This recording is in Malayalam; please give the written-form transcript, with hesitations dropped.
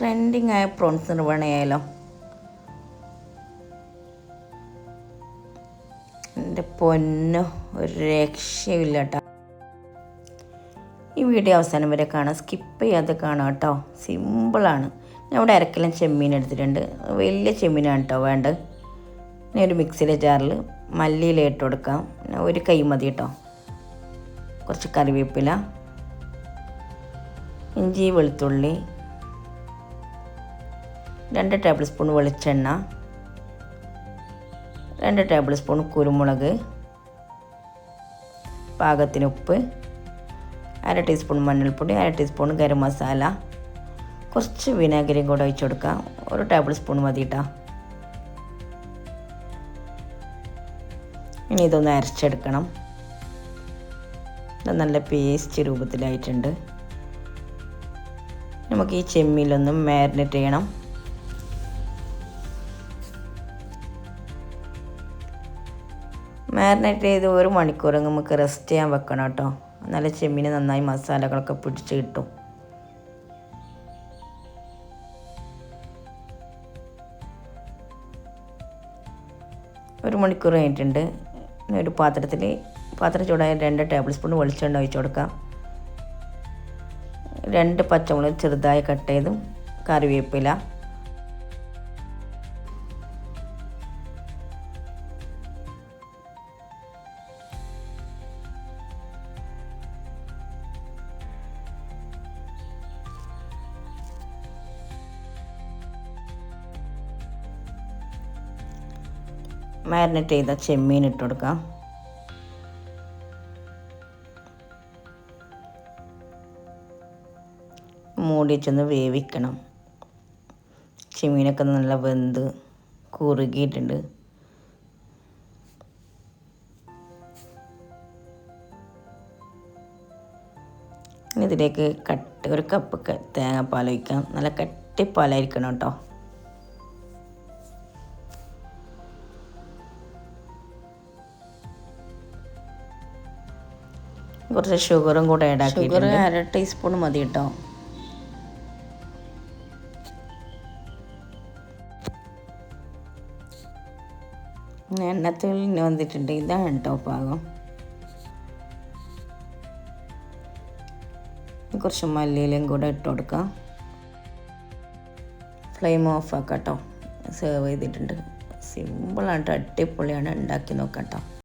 ട്രെൻഡിങ് ആയ പ്രോൺസ് നിർവ്വഹണയായാലോ. എൻ്റെ പൊന്നോ, ഒരു രക്ഷയില്ല കേട്ടോ. ഈ വീഡിയോ അവസാനം വരെ കാണാം, സ്കിപ്പ് ചെയ്യാതെ കാണാം കേട്ടോ. സിമ്പിളാണ്. ഞാൻ ഇവിടെ അരക്കിലം ചെമ്മീൻ എടുത്തിട്ടുണ്ട്. വലിയ ചെമ്മീനാണ് കേട്ടോ വേണ്ടത്. ഇനി ഒരു മിക്സിയിലെ ജാറിൽ മല്ലിയില ഇട്ട് കൊടുക്കാം. ഒരു കൈ മതി കേട്ടോ. കുറച്ച് കറിവേപ്പില, ഇഞ്ചി വെളുത്തുള്ളി, 2 ടേബിൾ സ്പൂൺ വെളിച്ചെണ്ണ, 2 ടേബിൾ സ്പൂൺ കുരുമുളക്, പാകത്തിന് ഉപ്പ്, 1/2 ടീസ്പൂൺ മഞ്ഞൾപ്പൊടി, 1/2 ടീസ്പൂൺ ഗരം മസാല, കുറച്ച് വിനാഗിരിയും കൂടെ ഒഴിച്ച് കൊടുക്കാം. 1 ടേബിൾ സ്പൂൺ മതി കേട്ടോ. ഇനി ഇതൊന്ന് അരച്ചെടുക്കണം. ഇത് നല്ല പേസ്റ്റ് രൂപത്തിലായിട്ടുണ്ട്. നമുക്ക് ഈ ചെമ്മീനിലൊന്നും മാരിനേറ്റ് ചെയ്യണം. മാരിനേറ്റ് ചെയ്ത് 1 മണിക്കൂർ നമുക്ക് റെസ്റ്റ് ചെയ്യാൻ വെക്കണം കേട്ടോ. നല്ല ചെമ്മീന് നന്നായി മസാലകളൊക്കെ പിടിച്ച് കിട്ടും. ഒരു മണിക്കൂർ കഴിഞ്ഞിട്ടുണ്ട്. ഒരു പാത്രം ചൂടായ 2 ടേബിൾ സ്പൂൺ വെളിച്ചെണ്ണ ഒഴിച്ച് കൊടുക്കാം. 2 പച്ചമുളക് ചെറുതായി കട്ട് ചെയ്തും, കറിവേപ്പില, മാരിനേറ്റ് ചെയ്ത ചെമ്മീൻ ഇട്ട് കൊടുക്കാം. മൂടി വെച്ചൊന്ന് വേവിക്കണം. ചെമ്മീനൊക്കെ നല്ല വെന്ത് കുറുകിയിട്ടുണ്ട്. ഇനി ഇതിലേക്ക് ഒരു കപ്പ് തേങ്ങാപ്പാൽ ഒഴിക്കാം. നല്ല കട്ടിപ്പാലായിരിക്കണം കേട്ടോ. കുറച്ച് ഷുഗറും കൂടെ ഇടാക്കിയിട്ടുണ്ട്. ഷുഗർ 1/2 ടീസ്പൂൺ മതി കേട്ടോ. എണ്ണത്തിൽ വന്നിട്ടുണ്ട്. ഇതാണ് കേട്ടോ പാകം. കുറച്ച് മല്ലിയിലയും കൂടെ ഇട്ട് കൊടുക്കാം. ഫ്ലെയിം ഓഫ് ആക്കാം കേട്ടോ. സെർവ് ചെയ്തിട്ടുണ്ട്. സിമ്പിളായിട്ട് അടിപൊളിയാണ്. ഉണ്ടാക്കി നോക്കാം കേട്ടോ.